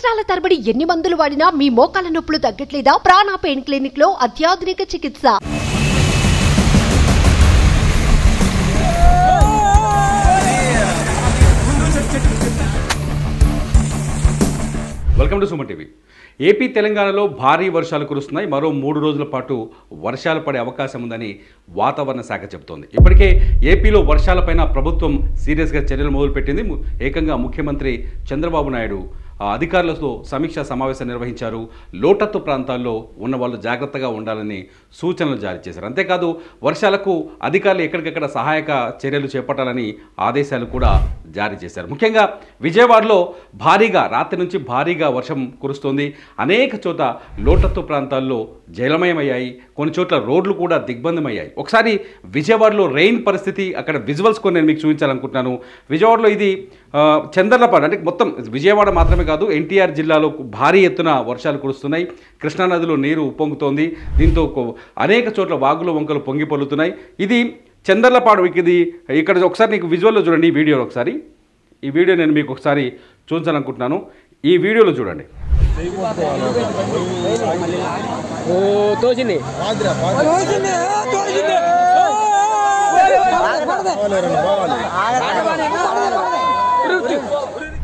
సంవత్సరాల తరబడి ఎన్ని మందులు వాడినా మీ మోకాల నొప్పులు తగ్గట్లేదా? ప్రాణ పెయిన్ క్లినిక్ లో అత్యాధునిక చికిత్స. Welcome to Suman TV. AP తెలంగాణలో భారీ వర్షాలు కురుస్తున్నాయి. మరో 3 రోజుల పాటు వర్షాలు పడే అవకాశం ఉందని వాతావరణ శాఖ చెబుతోంది. ఇప్పటికే ఏపీలో వర్షాలపైన ప్రభుత్వం సీరియస్గా చర్యలు మొదలుపెట్టింది. ఏకంగా ముఖ్యమంత్రి చంద్రబాబు నాయుడు అధికారులతో సమీక్షా సమావేశం నిర్వహించారు. లోతట్టు ప్రాంతాల్లో ఉన్న వాళ్ళు జాగ్రత్తగా ఉండాలని సూచనలు జారీ చేశారు. అంతేకాదు వర్షాలకు అధికారులు ఎక్కడికెక్కడ సహాయక చర్యలు చేపట్టాలని ఆదేశాలు కూడా జారీ చేశారు. ముఖ్యంగా విజయవాడలో రాత్రి నుంచి భారీగా వర్షం కురుస్తోంది. అనేక చోట లోతట్టు ప్రాంతాల్లో జలమయమయ్యాయి. కొన్ని చోట్ల రోడ్లు కూడా దిగ్బంధమయ్యాయి. ఒకసారి విజయవాడలో రెయిన్ పరిస్థితి అక్కడ విజువల్స్ కొన్ని నేను మీకు చూపించాలనుకుంటున్నాను. విజయవాడలో ఇది చందర్లపాడు అంటే మొత్తం విజయవాడ మాత్రమే కాదు, ఎన్టీఆర్ జిల్లాలో భారీ ఎత్తున వర్షాలు కురుస్తున్నాయి. కృష్ణానదిలో నీరు ఉప్పొంగుతోంది. దీంతో అనేక చోట్ల వాగులు వంకలు పొంగి పొల్లుతున్నాయి. ఇది చందర్లపాడు. ఇది ఇక్కడ ఒకసారి నీకు విజువల్లో చూడండి. ఈ వీడియోలో ఒకసారి ఈ వీడియో నేను మీకు ఒకసారి చూపించాలనుకుంటున్నాను. ఈ వీడియోలో చూడండి.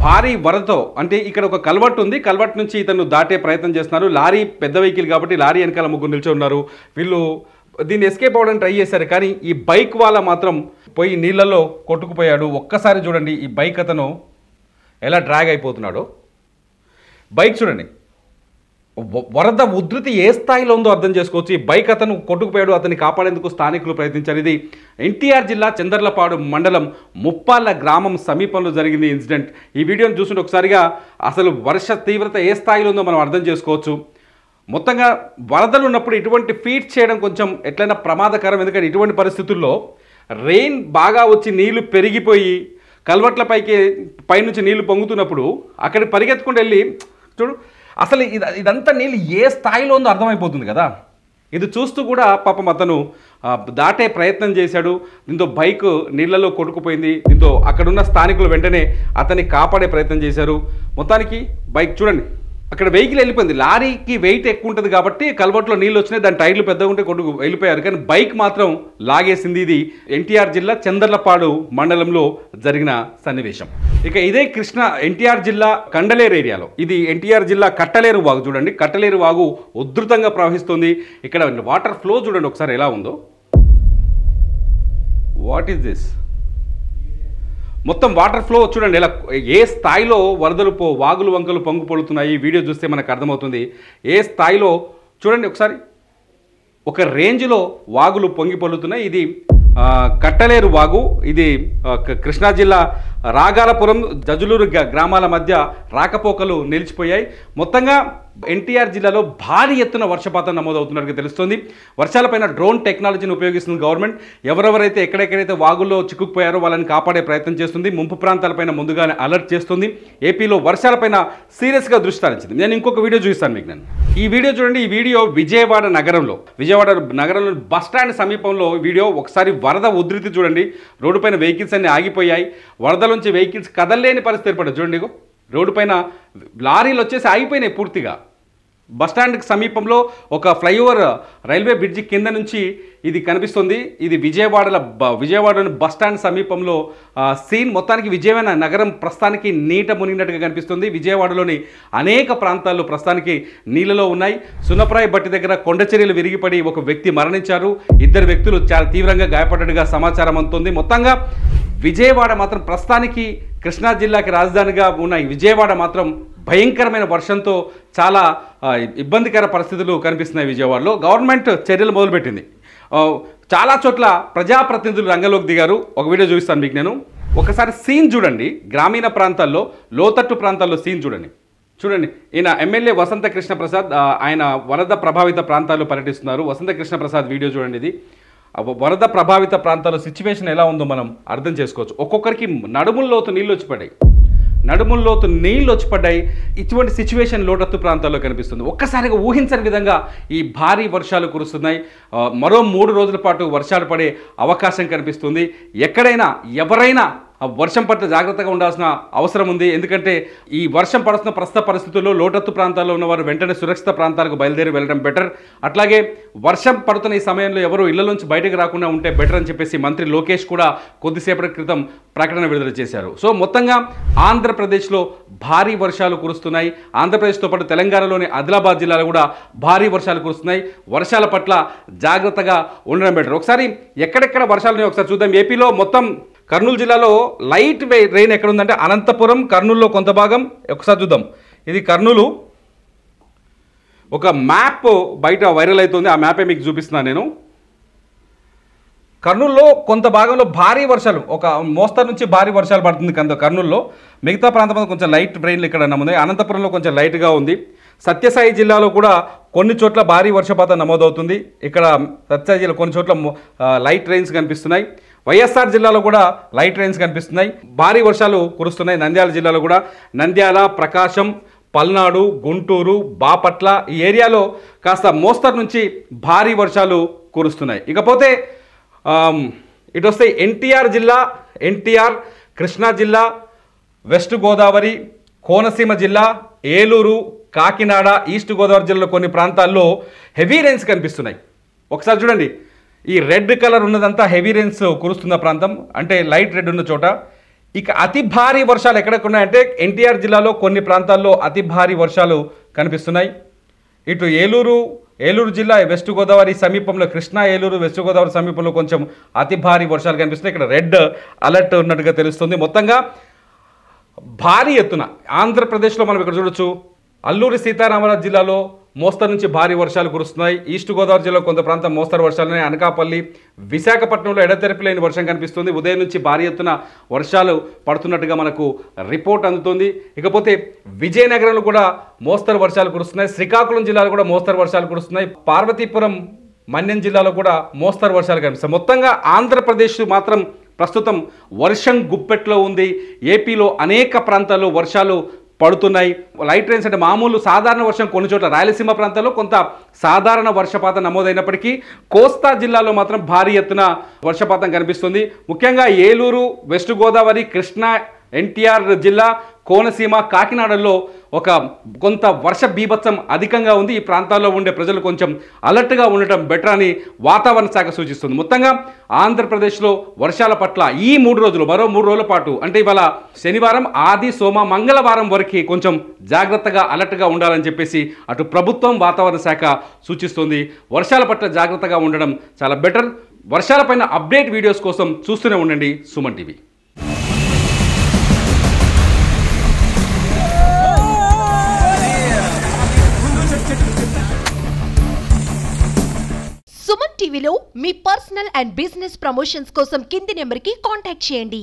భారీ వరదతో అంటే ఇక్కడ ఒక కల్వర్ట్ ఉంది. కల్వర్ట్ నుంచి ఇతను దాటే ప్రయత్నం చేస్తున్నారు. లారీ పెద్ద వెహికల్ కాబట్టి లారీ వెనకాల ముగ్గురు నిల్చొని ఉన్నారు. వీళ్ళు దీన్ని ఎస్కేప్ అవ్వడానికి ట్రై చేశారు. కానీ ఈ బైక్ వాళ్ళ మాత్రం పోయి నీళ్ళల్లో కొట్టుకుపోయాడు. ఒక్కసారి చూడండి ఈ బైక్ అతను ఎలా డ్రాగ్ అయిపోతున్నాడో. బైక్ చూడండి, వరద ఉధృతి ఏ స్థాయిలో ఉందో అర్థం చేసుకోవచ్చు. ఈ బైక్ అతను కొట్టుకుపోయాడు. అతన్ని కాపాడేందుకు స్థానికులు ప్రయత్నించారు. ఇది ఎన్టీఆర్ జిల్లా చందర్లపాడు మండలం ముప్పాళ్ళ గ్రామం సమీపంలో జరిగింది ఇన్సిడెంట్. ఈ వీడియోని చూస్తుంటే ఒకసారిగా అసలు వర్ష తీవ్రత ఏ స్థాయిలో ఉందో మనం అర్థం చేసుకోవచ్చు. మొత్తంగా వరదలు ఉన్నప్పుడు ఇటువంటి ఫీట్ చేయడం కొంచెం ఎట్లయినా ప్రమాదకరం. ఎందుకంటే ఇటువంటి పరిస్థితుల్లో రెయిన్ బాగా వచ్చి నీళ్లు పెరిగిపోయి కల్వర్ట్ల పైనుంచి నీళ్లు పొంగుతున్నప్పుడు అక్కడికి పరిగెత్తుకుంటూ వెళ్ళి చూడు అసలు ఇదంతా నీళ్ళు ఏ స్థాయిలో ఉందో అర్థమైపోతుంది కదా. ఇది చూస్తూ కూడా పాపం అతను దాటే ప్రయత్నం చేశాడు. దీంతో బైక్ నీళ్లలో కొట్టుకుపోయింది. దీంతో అక్కడున్న స్థానికులు వెంటనే అతన్ని కాపాడే ప్రయత్నం చేశారు. మొత్తానికి బైక్ చూడండి, అక్కడ వెహికల్ వెళ్ళిపోయింది. లారీకి వెయిట్ ఎక్కువ ఉంటుంది కాబట్టి కల్వర్ట్లో నీళ్ళు వచ్చినాయి. దాని టైర్లు పెద్దగా ఉంటే కొట్టుకు వెళ్ళిపోయారు. కానీ బైక్ మాత్రం లాగేసింది. ఇది ఎన్టీఆర్ జిల్లా చందర్లపాడు మండలంలో జరిగిన సన్నివేశం. ఇక ఇదే ఎన్టీఆర్ జిల్లా కండలేరు ఏరియాలో, ఇది ఎన్టీఆర్ జిల్లా కట్టలేరు వాగు చూడండి. కట్టలేరు వాగు ఉధృతంగా ప్రవహిస్తుంది. ఇక్కడ వాటర్ ఫ్లో చూడండి ఒకసారి ఎలా ఉందో. What is this? మొత్తం వాటర్ ఫ్లో చూడండి ఎలా ఏ స్థాయిలో వరదలు వాగులు వంకలు పొంగు పొలుతున్నాయి. ఈ వీడియో చూస్తే మనకు అర్థమవుతుంది ఏ స్థాయిలో. చూడండి ఒకసారి ఒక రేంజ్లో వాగులు పొంగి పొల్లుతున్నాయి. ఇది కట్టలేరు వాగు. ఇది కృష్ణా జిల్లా రాగాలపురం జజులూరు గ్రామాల మధ్య రాకపోకలు నిలిచిపోయాయి. మొత్తంగా ఎన్టీఆర్ జిల్లాలో భారీ ఎత్తున వర్షపాతం నమోదవుతున్నట్టుగా తెలుస్తోంది. వర్షాలపైన డ్రోన్ టెక్నాలజీని ఉపయోగిస్తుంది గవర్నమెంట్. ఎవరెవరైతే ఎక్కడెక్కడైతే వాగుల్లో చిక్కుకుపోయారో వాళ్ళని కాపాడే ప్రయత్నం చేస్తుంది. ముంపు ప్రాంతాలపైన ముందుగానే అలర్ట్ చేస్తుంది. ఏపీలో వర్షాలపైన సీరియస్గా దృష్టి సారించింది. నేను ఇంకొక వీడియో చూపిస్తాను మీకు. ఈ వీడియో చూడండి. ఈ వీడియో విజయవాడ నగరంలో బస్ స్టాండ్ సమీపంలో వీడియో. ఒకసారి వరద ఉధృతి చూడండి. రోడ్డుపైన వెహికల్స్ అన్ని ఆగిపోయాయి. వరద నుంచి వెహికల్స్ కదలలేని పరిస్థితి ఏర్పడింది. చూడండి రోడ్డు పైన లారీలు వచ్చేసి ఆగిపోయినాయి పూర్తిగా. బస్టాండ్కి సమీపంలో ఒక ఫ్లైఓవర్ రైల్వే బ్రిడ్జి కింద నుంచి ఇది కనిపిస్తుంది. ఇది విజయవాడలోని బస్టాండ్ సమీపంలో సీన్. మొత్తానికి విజయవాడ నగరం ప్రస్తుతానికి నీట మునిగినట్టుగా కనిపిస్తుంది. విజయవాడలోని అనేక ప్రాంతాల్లో ప్రస్తుతానికి నీళ్ళలో ఉన్నాయి. సున్నప్రాయ బట్టి దగ్గర కొండ చర్యలు విరిగిపడి ఒక వ్యక్తి మరణించారు. 2 వ్యక్తులు చాలా తీవ్రంగా గాయపడ్డట్టుగా సమాచారం అందుతుంది. మొత్తంగా విజయవాడ మాత్రం ప్రస్తుతానికి కృష్ణా జిల్లాకి రాజధానిగా ఉన్న విజయవాడ మాత్రం భయంకరమైన వర్షంతో చాలా ఇబ్బందికర పరిస్థితులు కనిపిస్తున్నాయి. విజయవాడలో గవర్నమెంట్ చర్యలు మొదలుపెట్టింది. చాలా చోట్ల ప్రజాప్రతినిధులు రంగంలోకి దిగారు. ఒక వీడియో చూపిస్తాను మీకు నేను. ఒకసారి సీన్ చూడండి. గ్రామీణ ప్రాంతాల్లో లోతట్టు ప్రాంతాల్లో సీన్ చూడండి. ఈయన ఎమ్మెల్యే వసంత కృష్ణ ప్రసాద్. ఆయన వరద ప్రభావిత ప్రాంతాల్లో పర్యటిస్తున్నారు. వసంత కృష్ణ ప్రసాద్ వీడియో చూడండి. ఇది వరద ప్రభావిత ప్రాంతాల్లో సిచ్యువేషన్ ఎలా ఉందో మనం అర్థం చేసుకోవచ్చు. ఒక్కొక్కరికి నడుముల్లోతు నీళ్ళు వచ్చి పడ్డాయి. ఇటువంటి సిచ్యువేషన్ లోతట్టు ప్రాంతాల్లో కనిపిస్తుంది. ఒక్కసారిగా ఊహించని విధంగా ఈ భారీ వర్షాలు కురుస్తున్నాయి. మరో 3 రోజుల పాటు వర్షాలు పడే అవకాశం కనిపిస్తుంది. ఎక్కడైనా ఎవరైనా వర్షం పట్ల జాగ్రత్తగా ఉండాల్సిన అవసరం ఉంది. ఎందుకంటే ఈ వర్షం పడుతున్న ప్రస్తుత పరిస్థితుల్లో లోతట్టు ప్రాంతాల్లో ఉన్నవారు వెంటనే సురక్షిత ప్రాంతాలకు బయలుదేరి వెళ్ళడం బెటర్. అట్లాగే వర్షం పడుతున్న ఈ సమయంలో ఎవరు ఇళ్ల నుంచి బయటకు రాకుండా ఉంటే బెటర్ అని చెప్పేసి మంత్రి లోకేష్ కూడా కొద్దిసేపటి క్రితం ప్రకటన విడుదల చేశారు. సో మొత్తంగా ఆంధ్రప్రదేశ్లో భారీ వర్షాలు కురుస్తున్నాయి. ఆంధ్రప్రదేశ్తో పాటు తెలంగాణలోని ఆదిలాబాద్ జిల్లాలో కూడా భారీ వర్షాలు కురుస్తున్నాయి. వర్షాల పట్ల జాగ్రత్తగా ఉండడం బెటర్. ఒకసారి ఎక్కడెక్కడ వర్షాలు ఒకసారి చూద్దాం. ఏపీలో మొత్తం కర్నూలు జిల్లాలో లైట్ రెయిన్ ఎక్కడ ఉందంటే అనంతపురం, కర్నూలులో కొంత భాగం. ఒకసారి చూద్దాం. ఇది కర్నూలు. ఒక మ్యాప్ బయట వైరల్ అవుతుంది. ఆ మ్యాపే మీకు చూపిస్తున్నాను నేను. కర్నూలులో కొంత భాగంలో భారీ వర్షాలు, ఒక మోస్తరు నుంచి భారీ వర్షాలు పడుతుంది కర్నూలులో. మిగతా ప్రాంతం కొంచెం లైట్ రెయిన్లు ఇక్కడ నమోదు. అనంతపురంలో కొంచెం లైట్గా ఉంది. సత్యసాయి జిల్లాలో కూడా కొన్ని చోట్ల భారీ వర్షపాతం నమోదవుతుంది. ఇక్కడ సత్యసాయి జిల్లా కొన్ని చోట్ల లైట్ రెయిన్స్ కనిపిస్తున్నాయి. వైఎస్ఆర్ జిల్లాలో కూడా లైట్ రెయిన్స్ కనిపిస్తున్నాయి. భారీ వర్షాలు కురుస్తున్నాయి. నంద్యాల జిల్లాలో కూడా నంద్యాల, ప్రకాశం, పల్నాడు, గుంటూరు, బాపట్ల ఈ ఏరియాలో కాస్త మోస్తరు నుంచి భారీ వర్షాలు కురుస్తున్నాయి. ఇకపోతే ఇటు వస్తే ఎన్టీఆర్ జిల్లా, ఎన్టీఆర్, కృష్ణా జిల్లా, వెస్ట్ గోదావరి, కోనసీమ జిల్లా, ఏలూరు, కాకినాడ, ఈస్ట్ గోదావరి జిల్లాలో కొన్ని ప్రాంతాల్లో హెవీ రెయిన్స్ కనిపిస్తున్నాయి. ఒకసారి చూడండి. ఈ రెడ్ కలర్ ఉన్నదంతా హెవీ రెయిన్స్ కురుస్తున్న ప్రాంతం, అంటే లైట్ రెడ్ ఉన్న చోట. ఇక అతి భారీ వర్షాలు ఎక్కడెక్కడున్నాయంటే ఎన్టీఆర్ జిల్లాలో కొన్ని ప్రాంతాల్లో అతి భారీ వర్షాలు కనిపిస్తున్నాయి. ఇటు ఏలూరు జిల్లా, వెస్ట్ గోదావరి సమీపంలో, కృష్ణా, ఏలూరు, వెస్ట్ గోదావరి సమీపంలో కొంచెం అతి భారీ వర్షాలు కనిపిస్తున్నాయి. ఇక్కడ రెడ్ అలర్ట్ ఉన్నట్టుగా తెలుస్తుంది. మొత్తంగా భారీ ఎత్తున ఆంధ్రప్రదేశ్లో మనం ఇక్కడ చూడొచ్చు. అల్లూరి సీతారామరాజు జిల్లాలో మోస్తరు నుంచి భారీ వర్షాలు కురుస్తున్నాయి. ఈస్ట్ గోదావరి జిల్లాలో కొంత ప్రాంతం మోస్తరు వర్షాలున్నాయి. అనకాపల్లి, విశాఖపట్నంలో ఎడతెరిపి లేని వర్షం కనిపిస్తుంది. ఉదయం నుంచి భారీ ఎత్తున వర్షాలు పడుతున్నట్టుగా మనకు రిపోర్ట్ అందుతుంది. ఇకపోతే విజయనగరంలో కూడా మోస్తరు వర్షాలు కురుస్తున్నాయి. శ్రీకాకుళం జిల్లాలో కూడా మోస్తరు వర్షాలు కురుస్తున్నాయి. పార్వతీపురం, మన్యం జిల్లాలో కూడా మోస్తరు వర్షాలు కనిపిస్తాయి. మొత్తంగా ఆంధ్రప్రదేశ్ మాత్రం ప్రస్తుతం వర్షం గుప్పెట్లో ఉంది. ఏపీలో అనేక ప్రాంతాల్లో వర్షాలు పడుతున్నాయి. లైట్ రెయిన్స్ అంటే మామూలు సాధారణ వర్షం కొన్ని చోట్ల రాయలసీమ ప్రాంతాల్లో కొంత సాధారణ వర్షపాతం నమోదైనప్పటికీ కోస్తా జిల్లాలో మాత్రం భారీ ఎత్తున వర్షపాతం కనిపిస్తుంది. ముఖ్యంగా ఏలూరు, వెస్ట్ గోదావరి, కృష్ణా, ఎన్టీఆర్ జిల్లా, కోనసీమ, కాకినాడలో కొంత వర్ష బీభత్సం అధికంగా ఉంది. ఈ ప్రాంతాల్లో ఉండే ప్రజలు కొంచెం అలర్ట్గా ఉండటం బెటర్ అని వాతావరణ శాఖ సూచిస్తుంది. మొత్తంగా ఆంధ్రప్రదేశ్లో వర్షాల పట్ల ఈ 3 రోజులు, మరో 3 రోజుల పాటు, అంటే ఇవాళ శనివారం, ఆది, సోమ, మంగళవారం వరకు కొంచెం జాగ్రత్తగా అలర్ట్గా ఉండాలని చెప్పేసి అటు ప్రభుత్వం, వాతావరణ శాఖ సూచిస్తుంది. వర్షాల పట్ల జాగ్రత్తగా ఉండడం చాలా బెటర్. వర్షాలపైన అప్డేట్ వీడియోస్ కోసం చూస్తూనే ఉండండి సుమన్ టీవీ. సుమన్ టీవీలో మీ పర్సనల్ అండ్ బిజినెస్ ప్రమోషన్స్ కోసం కింది నెంబర్కి కాంటాక్ట్ చేయండి.